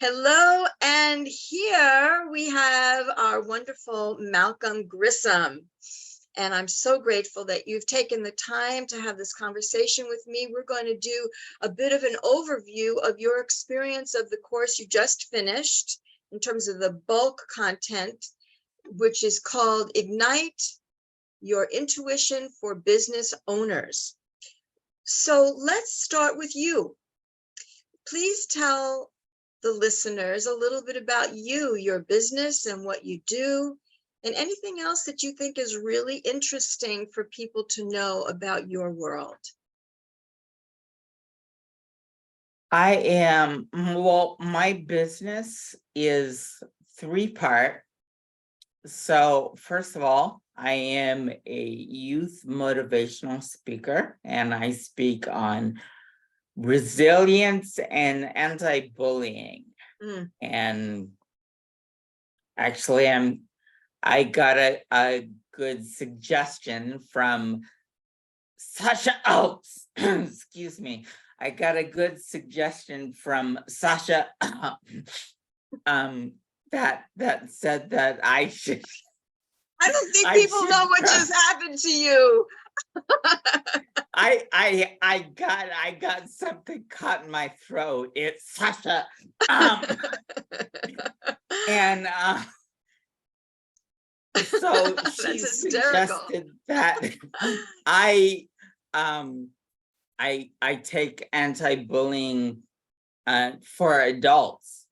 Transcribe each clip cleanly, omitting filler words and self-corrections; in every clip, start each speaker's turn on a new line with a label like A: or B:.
A: Hello, and here we have our wonderful Malcolm Grissom. And I'm so grateful that you've taken the time to have this conversation with me. We're going to do a bit of an overview of your experience of the course you just finished in terms of the bulk content, which is called Ignite Your Intuition for Business Owners. So let's start with you. Please tell the listeners a little bit about you, your business and what you do, and anything else that you think is really interesting for people to know about your world.
B: My business is three-part. So first of all, I am a youth motivational speaker, and I speak on resilience and anti-bullying. And actually I got a good suggestion from Sasha. Oh, excuse me. I got a good suggestion from Sasha that said that I should.
A: I don't think people know what just happened to you.
B: I got something caught in my throat. It's Sasha. And so she suggested that I take anti-bullying for adults,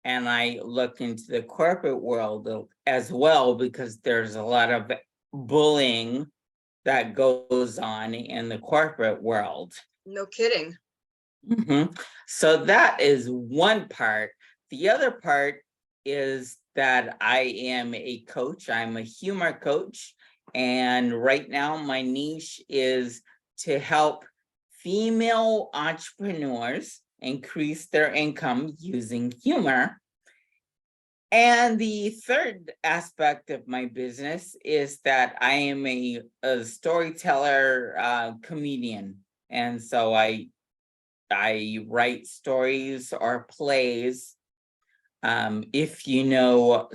B: and I look into the corporate world as well, because there's a lot of bullying that goes on in the corporate world.
A: No kidding.
B: So that is one part. The other part is that I am a coach. I'm a humor coach. And right now my niche is to help female entrepreneurs increase their income using humor. And the third aspect of my business is that I am a storyteller, comedian. And so I write stories or plays. If you know,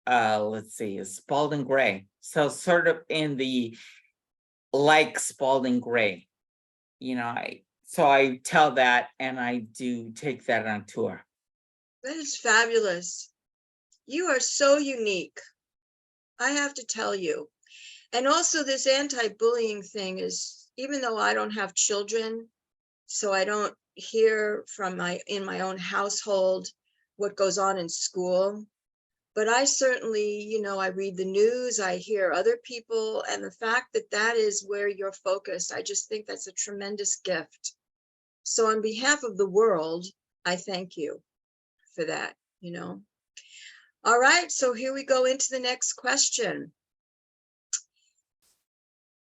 B: let's see, Spalding Gray. So sort of in the like Spalding Gray, so I tell that, and I do take that on tour.
A: That is fabulous. You are so unique, I have to tell you. And also this anti-bullying thing is, even though I don't have children, so I don't hear from in my own household what goes on in school, but I certainly, I read the news, I hear other people, and the fact that that is where you're focused, I just think that's a tremendous gift. So on behalf of the world, I thank you for that, All right, so here we go into the next question.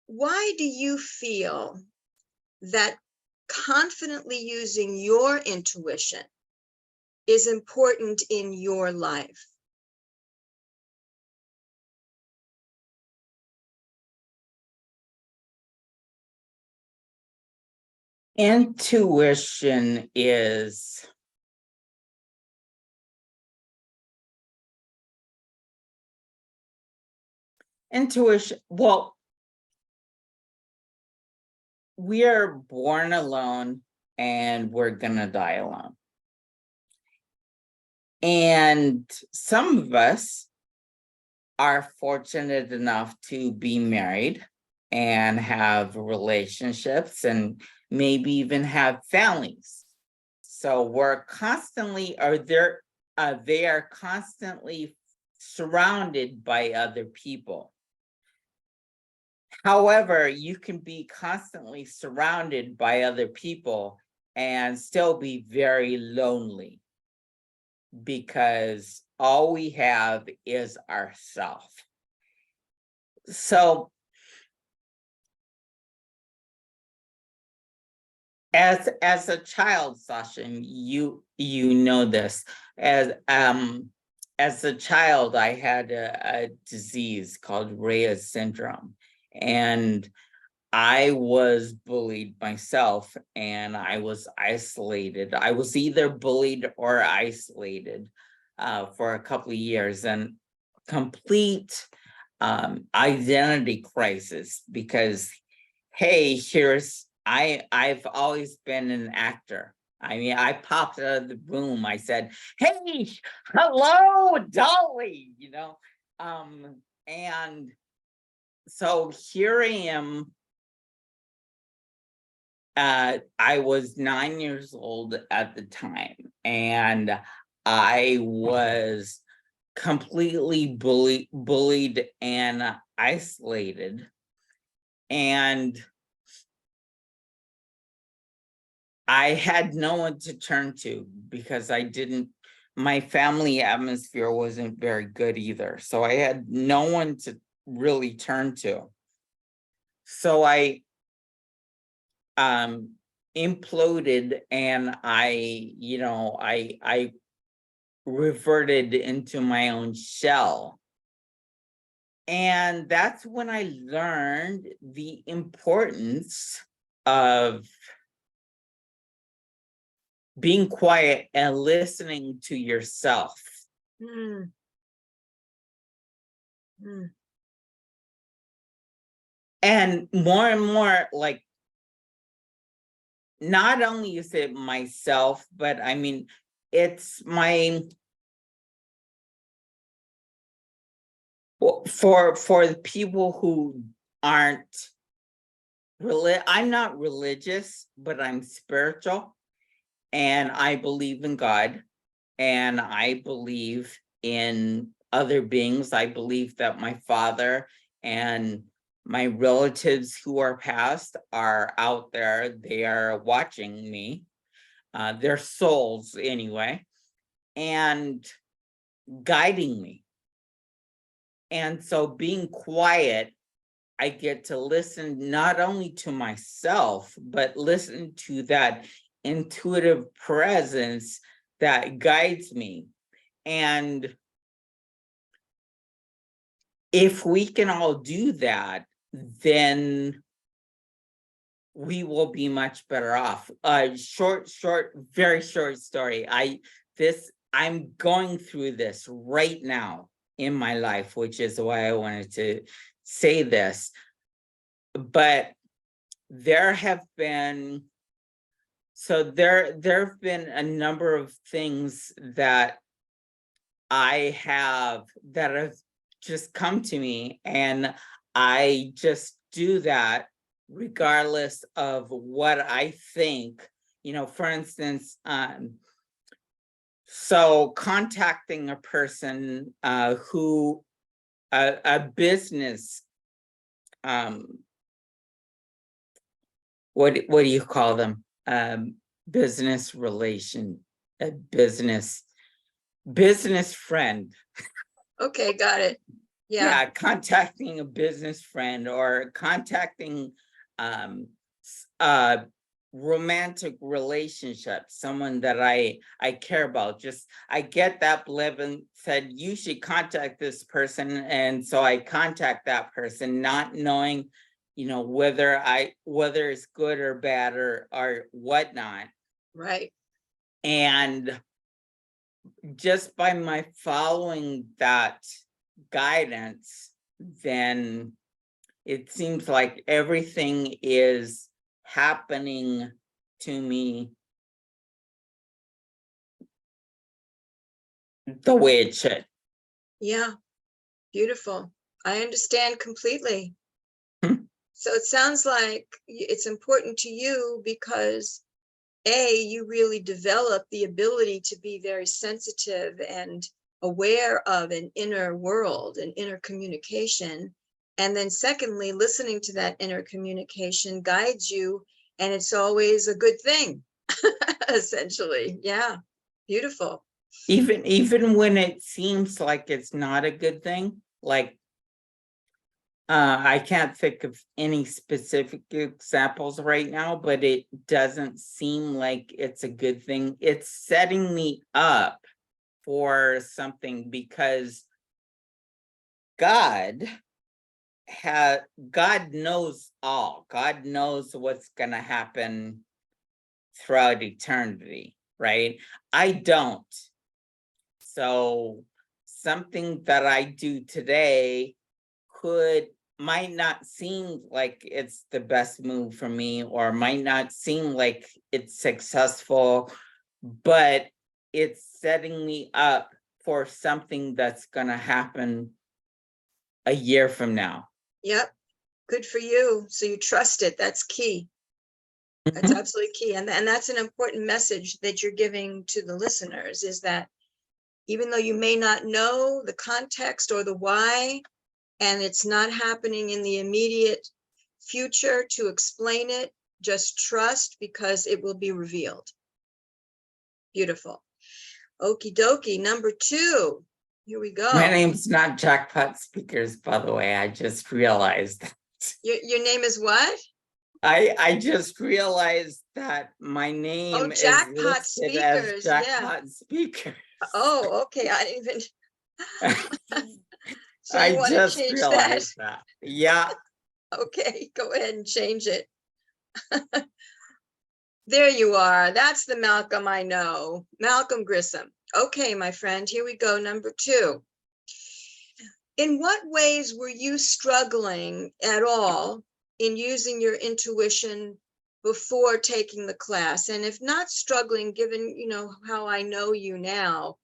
A: Why do you feel that confidently using your intuition is important in your life?
B: Intuition is well, we are born alone and we're gonna die alone. And some of us are fortunate enough to be married and have relationships and maybe even have families. So we're constantly, they are constantly surrounded by other people. However, you can be constantly surrounded by other people and still be very lonely, because all we have is ourself. So as a child, Sasha, you know this, as a child, I had a disease called Rhea's syndrome, and I was bullied myself and I was isolated. I was either bullied or isolated for a couple of years, and complete identity crisis, because hey, I've always been an actor. I mean, I popped out of the room. I said, "Hey, hello, Dolly," and so here I am. I was 9 years old at the time, and I was completely bullied and isolated. And I had no one to turn to because my family atmosphere wasn't very good either. So I had no one to really turn to. So I imploded, and I reverted into my own shell. And that's when I learned the importance of being quiet and listening to yourself.
A: Mm. Mm.
B: And more, like, not only is it myself, but I mean, it's for the people who aren't I'm not religious, but I'm spiritual, and I believe in God, and I believe in other beings. I believe that my father and my relatives who are passed are out there. They are watching me, their souls anyway, and guiding me. And so being quiet, I get to listen not only to myself, but listen to that intuitive presence that guides me. And if we can all do that, then we will be much better off. Very short story. I'm going through this right now in my life, which is why I wanted to say this. But there have been there have been a number of things that have just come to me, and I just do that regardless of what I think. For instance, so contacting a person who a business, what do you call them? Business relation, a business friend.
A: Okay, got it. Yeah.
B: Yeah, contacting a business friend, or contacting a romantic relationship, someone that I care about. Just I get that blip and said, you should contact this person, and so I contact that person, not knowing whether it's good or bad or whatnot.
A: Right.
B: And just by my following that guidance, then it seems like everything is happening to me the way it should.
A: Yeah. Beautiful. I understand completely.
B: Hmm.
A: So it sounds like it's important to you because you really develop the ability to be very sensitive and aware of an inner world and inner communication. And then secondly, listening to that inner communication guides you, and it's always a good thing, essentially. Yeah. Beautiful.
B: Even when it seems like it's not a good thing, like I can't think of any specific examples right now, but it doesn't seem like it's a good thing. It's setting me up for something, because God God knows all. God knows what's gonna happen throughout eternity, right? I don't. So something that I do today might not seem like it's the best move for me, or might not seem like it's successful, but it's setting me up for something that's gonna happen a year from now.
A: Yep. Good for you. So you trust it. That's key. That's absolutely key. And that's an important message that you're giving to the listeners, is that even though you may not know the context or the why, and it's not happening in the immediate future to explain it, just trust, because it will be revealed. Beautiful. Okie dokie. Number 2. Here we go.
B: My name's not Jackpot Speakers, by the way. I just realized that.
A: Your name is what?
B: I just realized that my name is
A: Jackpot
B: listed as
A: Speakers. Yeah.
B: Jackpot Speaker.
A: Oh, okay. I didn't even. So
B: I
A: you want to
B: just
A: change that?
B: realized that. Yeah.
A: Okay, go ahead and change it. There you are. That's the Malcolm I know. Malcolm Grissom. Okay, my friend, here we go. Number 2. In what ways were you struggling at all in using your intuition before taking the class? And if not struggling, given, how I know you now,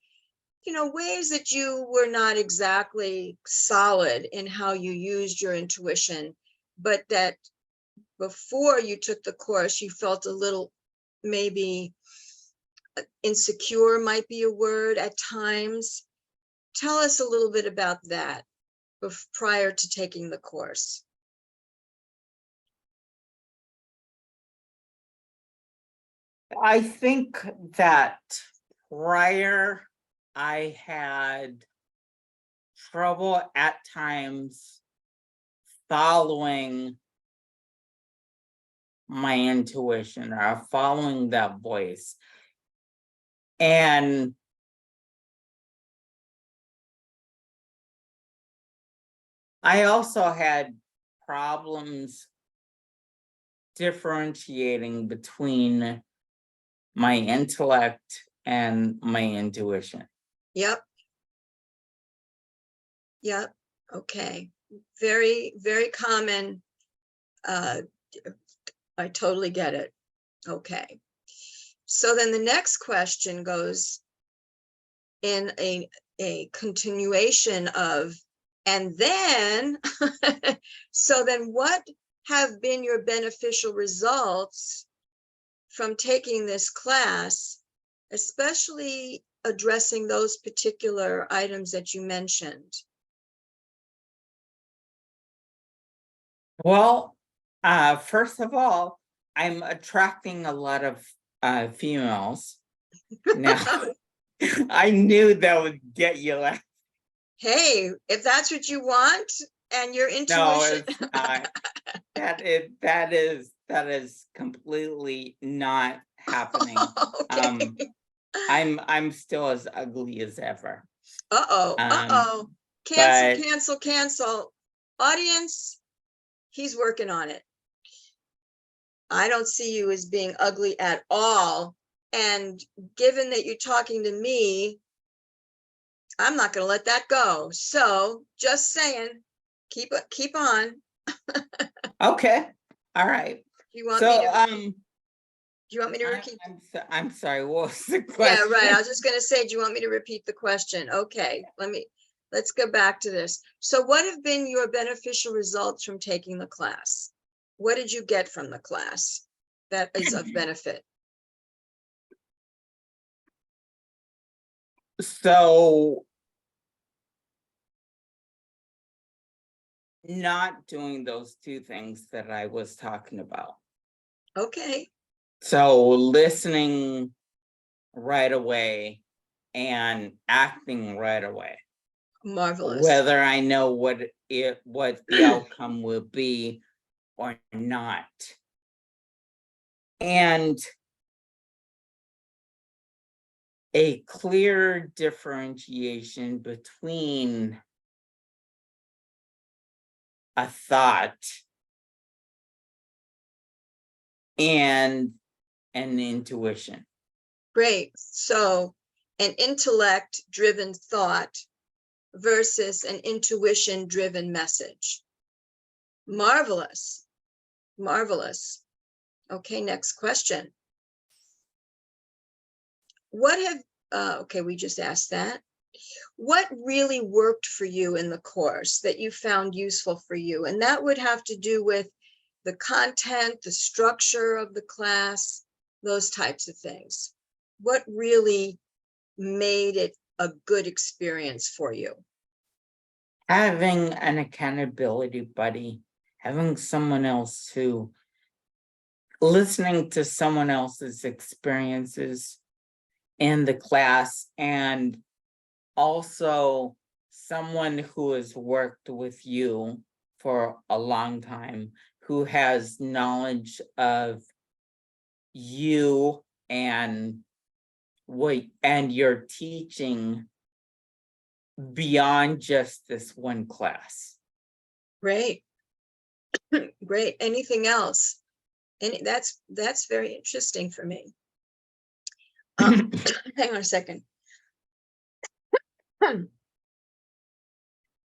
A: ways that you were not exactly solid in how you used your intuition, but that before you took the course, you felt a little, maybe insecure might be a word at times. Tell us a little bit about that prior to taking the course.
B: I think that prior I had trouble at times following my intuition or following that voice. And I also had problems differentiating between my intellect and my intuition.
A: Yep. Okay. Very, very common. I totally get it. Okay. So then the next question goes in a continuation of, and then, so then what have been your beneficial results from taking this class, especially addressing those particular items that you mentioned?
B: Well, first of all, I'm attracting a lot of females. Now, I knew that would get you laughing.
A: Hey, if that's what you want and your
B: No,
A: intuition.
B: it's not. That is completely not happening.
A: Okay.
B: I'm still as ugly as ever.
A: Uh-oh.
B: But
A: Cancel. Audience, he's working on it. I don't see you as being ugly at all. And given that you're talking to me, I'm not going to let that go. So just saying, keep on.
B: okay, all right.
A: You want
B: So
A: me to? Do you want me to repeat?
B: I'm sorry. What was the question?
A: Yeah, right. I was just going to say, do you want me to repeat the question? Okay, let's go back to this. So what have been your beneficial results from taking the class? What did you get from the class that is of benefit?
B: So not doing those two things that I was talking about.
A: Okay.
B: So listening right away and acting right away.
A: Marvelous.
B: Whether I know what the outcome will be or not. And a clear differentiation between a thought, and an intuition.
A: Great. So an intellect-driven thought versus an intuition-driven message. Marvelous. Marvelous. Okay, next question. What have, okay, we just asked that. What really worked for you in the course that you found useful for you? And that would have to do with the content, the structure of the class, those types of things. What really made it a good experience for you?
B: Having an accountability buddy, having someone else who, listening to someone else's experiences in the class, and also someone who has worked with you for a long time, who has knowledge of you and what and your teaching beyond just this one class.
A: Great. Great. Anything else? And that's very interesting for me. Hang on a second.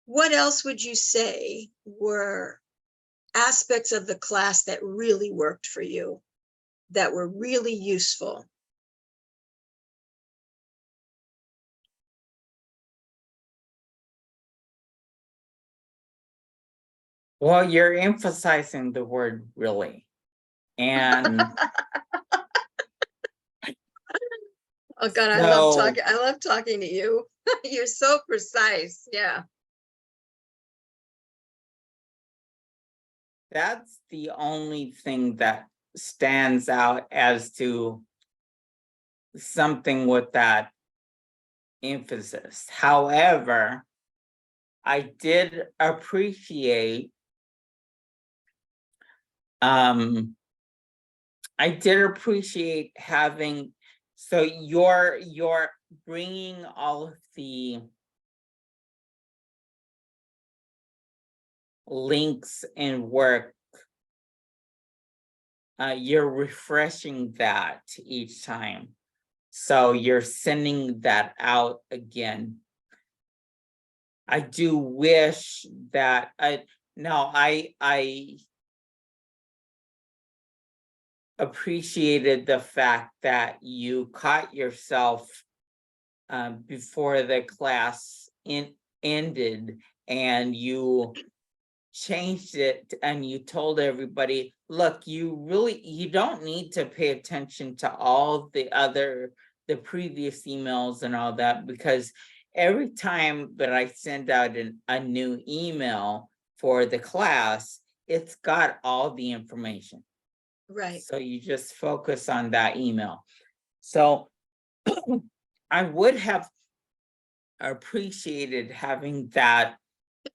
A: What else would you say were aspects of the class that really worked for you, that were really useful?
B: Well, you're emphasizing the word really. And
A: Oh God, I love talking to you. You're so precise. Yeah.
B: that's the only thing that stands out as to something with that emphasis. However, I did appreciate having, so you're bringing all of the links and work, you're refreshing that each time. So you're sending that out again. I do wish that I appreciated the fact that you caught yourself before the class ended, and you changed it and you told everybody, look, you don't need to pay attention to all the previous emails and all that, because every time that I send out a new email for the class, it's got all the information.
A: Right.
B: So you just focus on that email. So I would have appreciated having that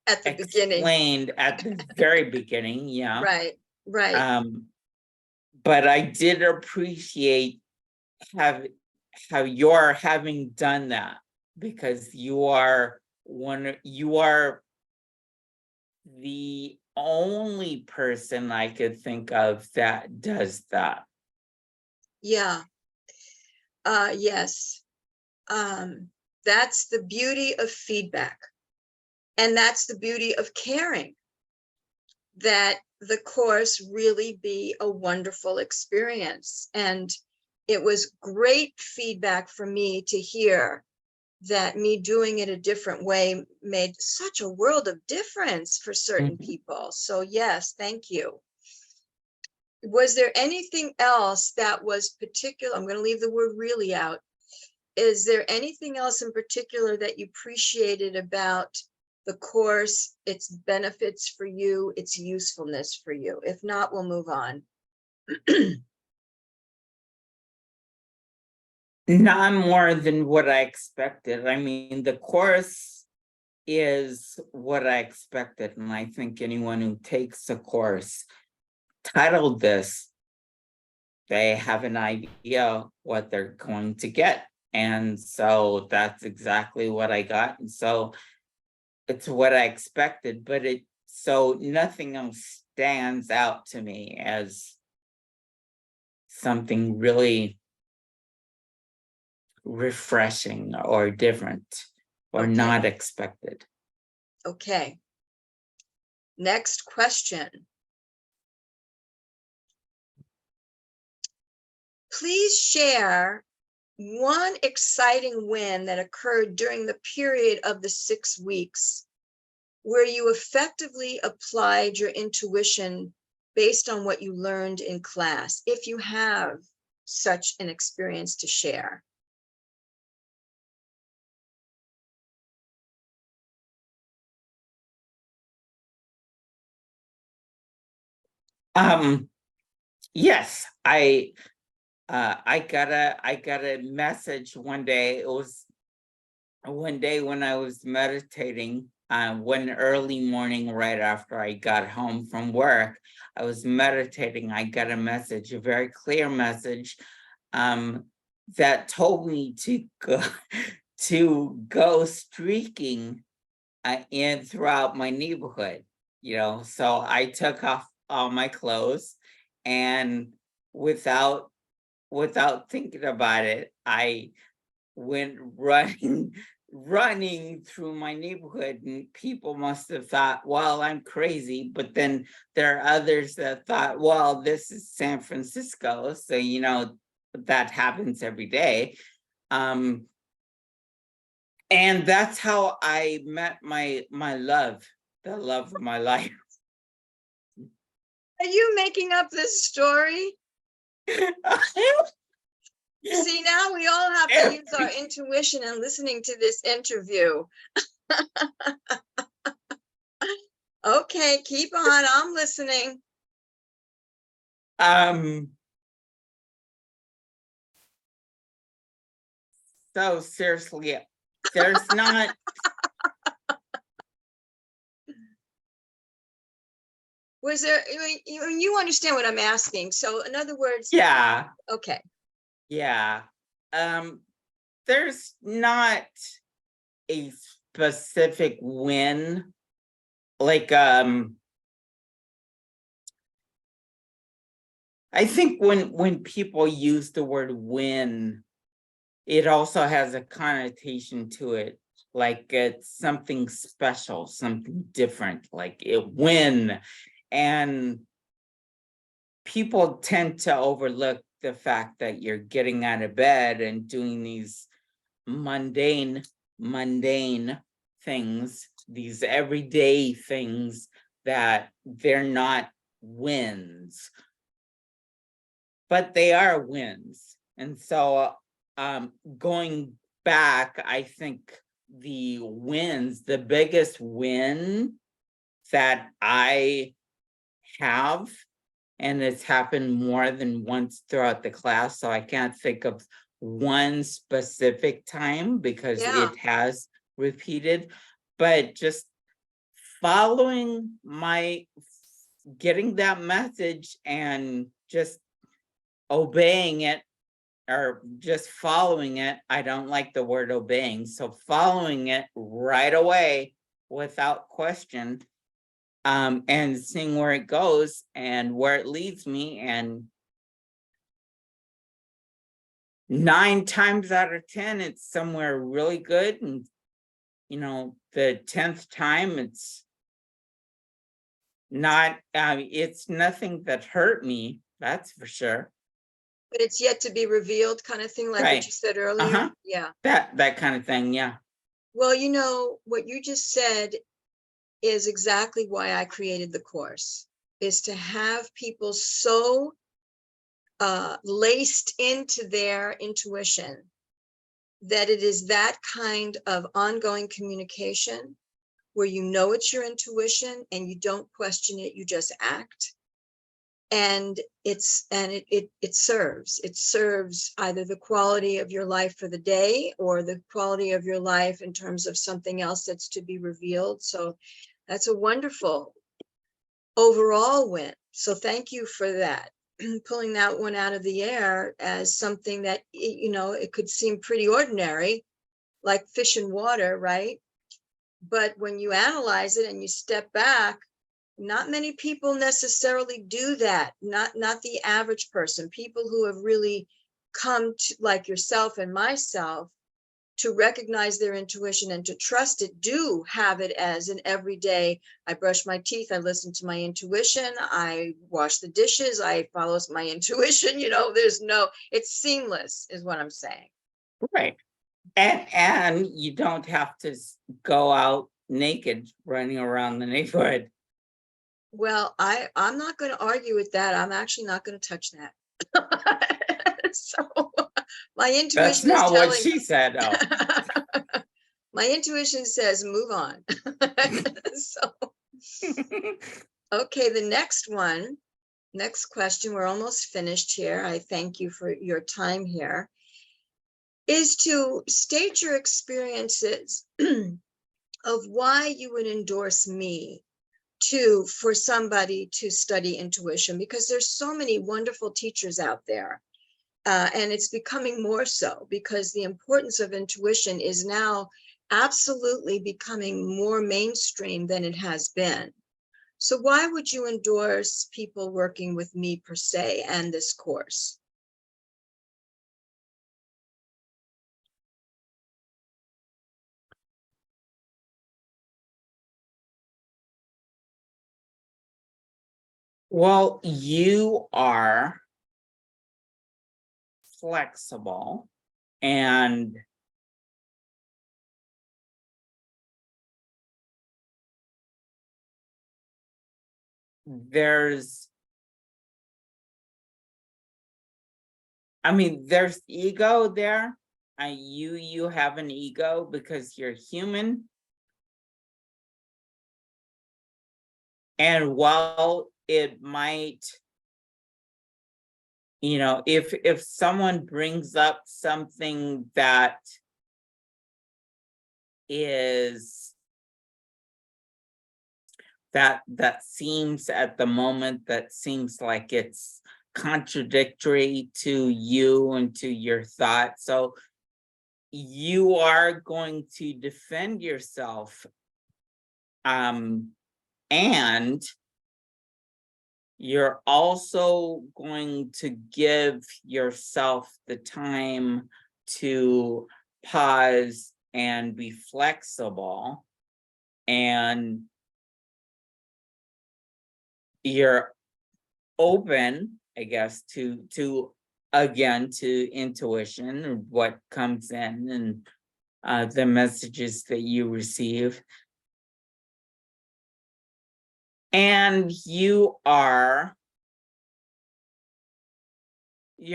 A: At the beginning.
B: explained at the very beginning, yeah.
A: Right. Right.
B: But I did appreciate how you're having done that, because you are the only person I could think of that does that.
A: Yeah. Yes. That's the beauty of feedback. And that's the beauty of caring, that the course really be a wonderful experience. And it was great feedback for me to hear that me doing it a different way made such a world of difference for certain people. So yes, thank you. Was there anything else that was particular? I'm going to leave the word really out. Is there anything else in particular that you appreciated about the course, its benefits for you, its usefulness for you? If not, we'll move on.
B: Not more than what I expected. I mean, the course is what I expected, and I think anyone who takes a course titled this, they have an idea what they're going to get. And so that's exactly what I got. And so it's what I expected, but it So nothing else stands out to me as something really refreshing or different or
A: Okay.
B: not expected.
A: Okay. Next question. Please share one exciting win that occurred during the period of the 6 weeks where you effectively applied your intuition based on what you learned in class, if you have such an experience to share.
B: Yes, I got a message one day. It was one day when I was meditating, one early morning right after I got home from work. I was meditating. I got a message, a very clear message, that told me to go to go streaking in throughout my neighborhood. So I took off all my clothes, and without thinking about it, I went running running through my neighborhood, and people must have thought, well, I'm crazy. But then there are others that thought, well, this is San Francisco, so that happens every day. And that's how I met my love, the love of my life.
A: Are you making up this story? See, now we all have to use our intuition in listening to this interview. Okay, keep on. I'm listening.
B: So seriously, there's not.
A: Was there, you understand what I'm asking. So in other words,
B: Yeah,
A: okay.
B: yeah. There's not a specific win. Like, I think when people use the word win, it also has a connotation to it, like it's something special, something different, like it win. And people tend to overlook the fact that you're getting out of bed and doing these mundane things, these everyday things, that they're not wins, but they are wins. And so going back, I think the biggest win that I have, and it's happened more than once throughout the class, so I can't think of one specific time because
A: Yeah.
B: it has repeated, but just following getting that message and just obeying it, or just following it. I don't like the word obeying, so following it right away without question, and seeing where it goes and where it leads me. And 9 times out of 10, it's somewhere really good. And the 10th time, it's not, it's nothing that hurt me, that's for sure.
A: But it's yet to be revealed kind of thing, like what
B: Right.
A: you said earlier. Yeah.
B: That kind of thing, yeah.
A: Well, what you just said is exactly why I created the course, is to have people so laced into their intuition that it is that kind of ongoing communication where it's your intuition and you don't question it, you just act. And it serves either the quality of your life for the day or the quality of your life in terms of something else that's to be revealed. So that's a wonderful overall win. So thank you for that. Pulling that one out of the air as something that, it could seem pretty ordinary, like fish in water, right? But when you analyze it and you step back, not many people necessarily do that. Not the average person. People who have really come to, like yourself and myself, to recognize their intuition and to trust it, do have it as an everyday. I brush my teeth, I listen to my intuition, I wash the dishes, I follow my intuition. It's seamless, is what I'm saying.
B: Right. And you don't have to go out naked running around the neighborhood.
A: Well, I'm not going to argue with that. I'm actually not going to touch that. So my
B: That's
A: intuition is
B: not what
A: telling
B: she said. Oh.
A: my intuition says move on. So, okay, the next question, we're almost finished here. I thank you for your time here, is to state your experiences of why you would endorse me for somebody to study intuition, because there's so many wonderful teachers out there. And it's becoming more so because the importance of intuition is now absolutely becoming more mainstream than it has been. So why would you endorse people working with me per se and this course?
B: Well, you are flexible and there's there's ego there. You have an ego because you're human. And while it might, if someone brings up something that is that seems at the moment, that seems like it's contradictory to you and to your thoughts, so you are going to defend yourself, and you're also going to give yourself the time to pause and be flexible, and you're open, I guess, to again, to intuition, what comes in, and the messages that you receive. And you're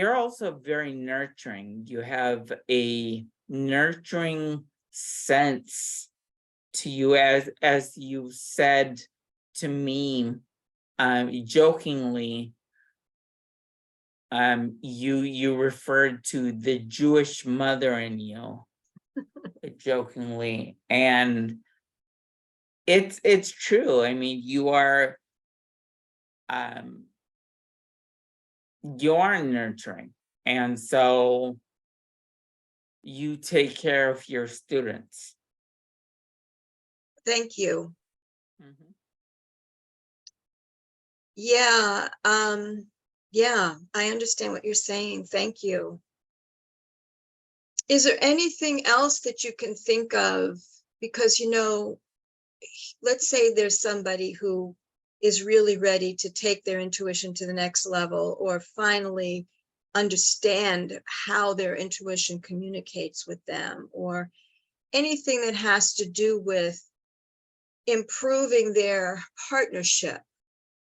B: also very nurturing. You have a nurturing sense to you, as you said to me, jokingly. You referred to the Jewish mother in you, jokingly, and it's true. Um you are nurturing, and so you take care of your students.
A: Thank you.
B: Mhm.
A: Yeah, yeah, I understand what you're saying. Thank you. Is there anything else that you can think of? Because, let's say there's somebody who is really ready to take their intuition to the next level, or finally understand how their intuition communicates with them, or anything that has to do with improving their partnership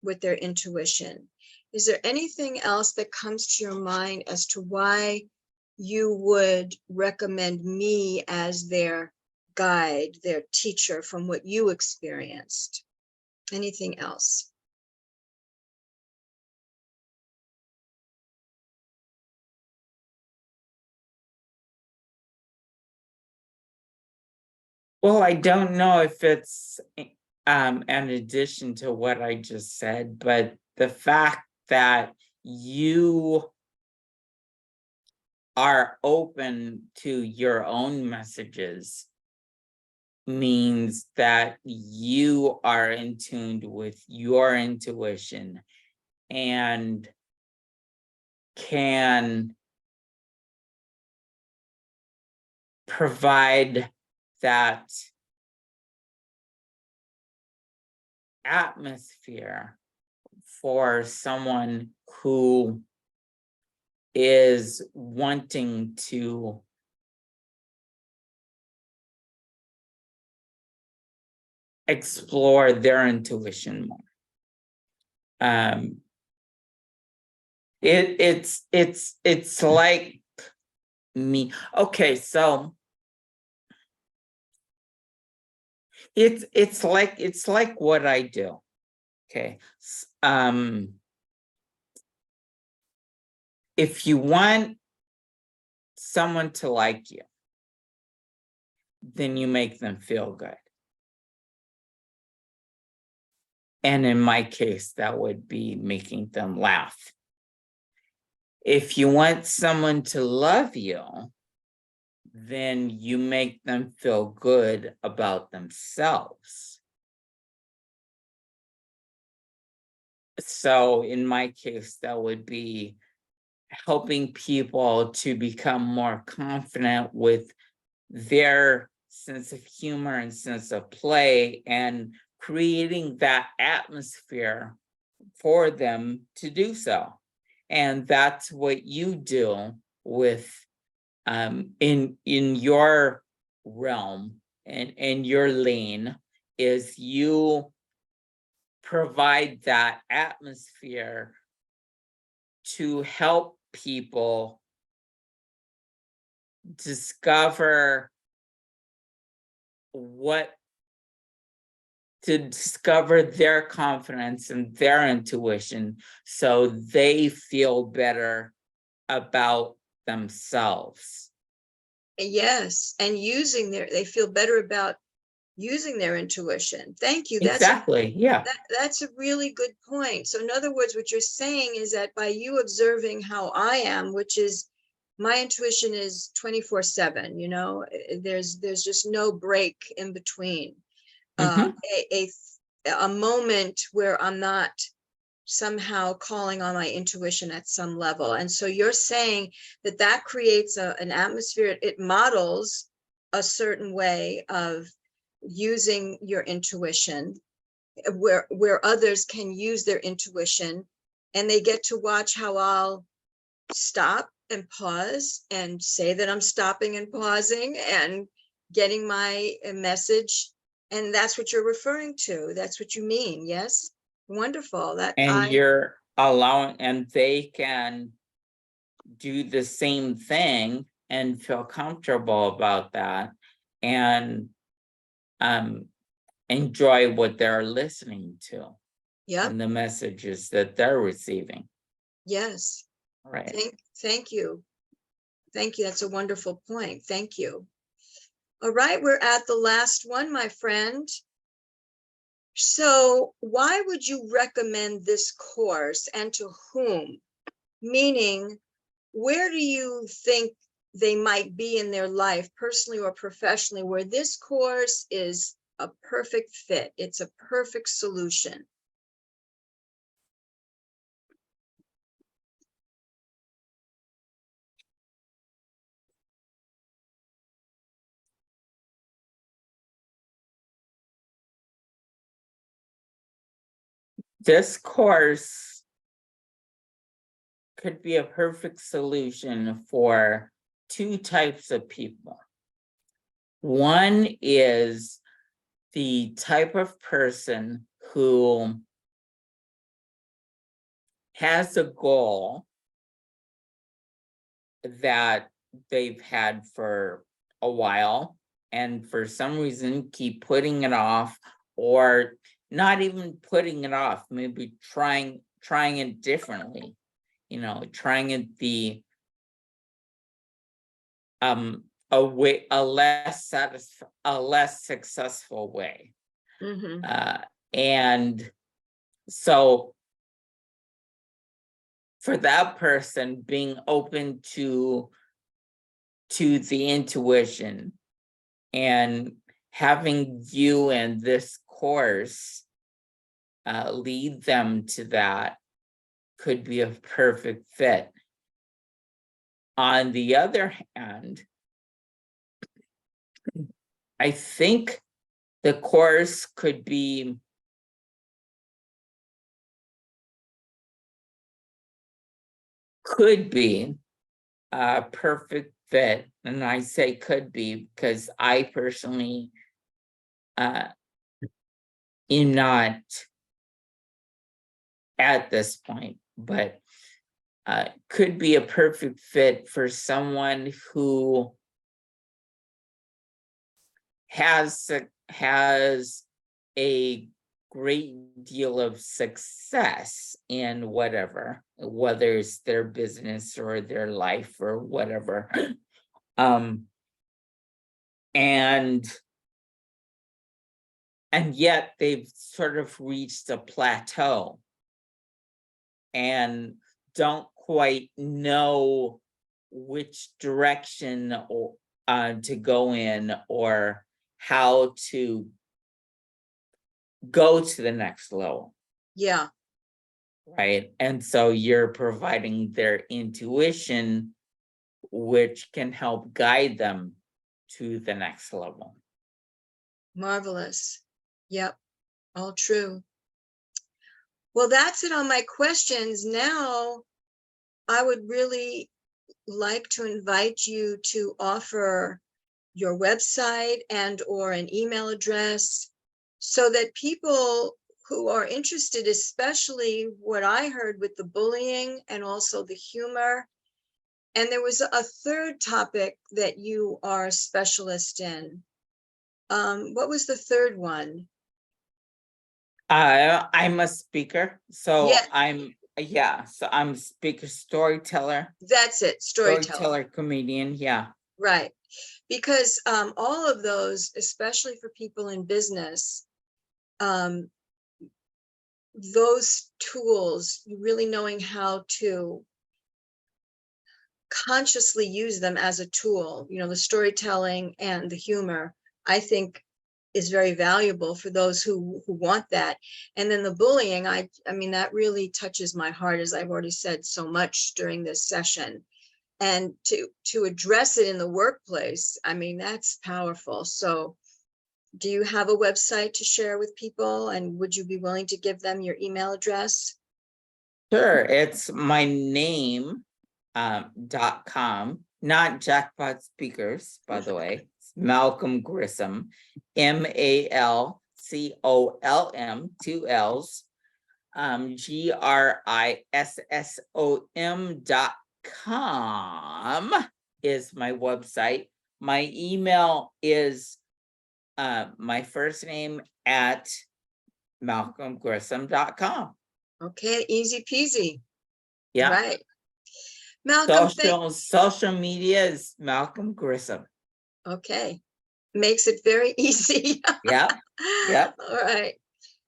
A: with their intuition. Is there anything else that comes to your mind as to why you would recommend me as their guide, their teacher, from what you experienced? Anything else?
B: Well, I don't know if it's in addition to what I just said, but the fact that you are open to your own messages means that you are in tune with your intuition and can provide that atmosphere for someone who is wanting to explore their intuition more. It's like me. Okay, so it's like what I do. Okay. If you want someone to like you, then you make them feel good. And in my case, that would be making them laugh. If you want someone to love you, then you make them feel good about themselves. So in my case, that would be helping people to become more confident with their sense of humor and sense of play, and creating that atmosphere for them to do so. And that's what you do with in your realm and in your lane, is you provide that atmosphere to help people discover to discover their confidence and their intuition, so they feel better about themselves.
A: Yes, and they feel better about using their intuition. Thank you.
B: Exactly, yeah.
A: That's a really good point. So in other words, what you're saying is that by you observing how I am, which is my intuition is 24/7, there's just no break in between.
B: Mhm.
A: A moment where I'm not somehow calling on my intuition at some level. And so you're saying that creates an atmosphere, it models a certain way of using your intuition, where others can use their intuition, and they get to watch how I'll stop and pause and say that I'm stopping and pausing and getting my message. And that's what you're referring to. That's what you mean. Yes. Wonderful.
B: And you're allowing, and they can do the same thing and feel comfortable about that, and enjoy what they're listening to.
A: Yep.
B: And the messages that they're receiving.
A: Yes.
B: Right.
A: Thank you. Thank you. That's a wonderful point. Thank you. All right, we're at the last one, my friend. So why would you recommend this course, and to whom? Meaning, where do you think they might be in their life, personally or professionally, where this course is a perfect fit? It's a perfect solution.
B: This course could be a perfect solution for two types of people. One is the type of person who has a goal that they've had for a while, and for some reason keep putting it off, or not even putting it off, maybe trying it differently, trying it a less successful way. And so for that person, being open to the intuition and having you in this course lead them to that could be a perfect fit. On the other hand, I think the course could be a perfect fit. And I say could be because I personally am not at this point, but could be a perfect fit for someone who has a great deal of success in whatever, whether it's their business or their life or whatever. And yet they've sort of reached a plateau and don't quite know which direction or to go in or how to go to the next level.
A: Yeah.
B: Right. And so you're providing their intuition, which can help guide them to the next level.
A: Marvelous. Yep. All true. Well, that's it on my questions. Now, I would really like to invite you to offer your website and or an email address so that people who are interested, especially what I heard with the bullying and also the humor. And there was a third topic that you are a specialist in. What was the third one?
B: I'm a speaker, so
A: Yeah,
B: I'm speaker, storyteller,
A: that's it, storyteller.
B: comedian, yeah.
A: Right. Because all of those, especially for people in business, those tools, really knowing how to consciously use them as a tool, the storytelling and the humor, I think is very valuable for those who want that. And then the bullying, I mean, that really touches my heart, as I've already said so much during this session. And to address it in the workplace, I mean, that's powerful. So do you have a website to share with people, and would you be willing to give them your email address?
B: Sure, it's my name .com, not Jackpot Speakers, by the way. It's Malcolm Grissom, MALCOLM, 2 L's, GRISSOM.com is my website. My email is my first name at malcolmgrissom.com.
A: Okay, easy peasy.
B: Yeah.
A: Right. Malcolm,
B: social media is Malcolm Grissom.
A: Okay, makes it very easy.
B: Yeah.
A: All right.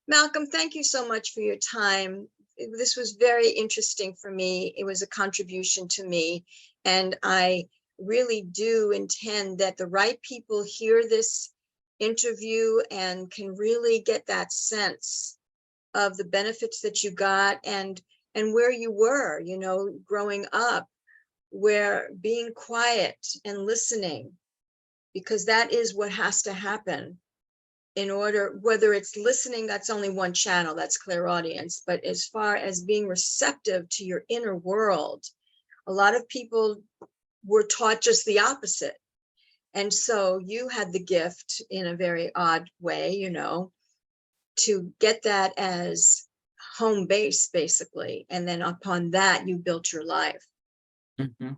A: Malcolm, thank you so much for your time. This was very interesting for me. It was a contribution to me. And I really do intend that the right people hear this interview and can really get that sense of the benefits that you got and where you were, growing up, where being quiet and listening, because that is what has to happen in order, whether it's listening, that's only one channel, that's clairaudience, but as far as being receptive to your inner world, a lot of people were taught just the opposite. And so you had the gift in a very odd way, to get that as home base, basically. And then upon that, you built your life.
B: Mm-hmm.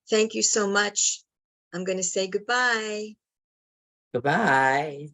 A: Thank you so much. I'm going to say goodbye.
B: Goodbye.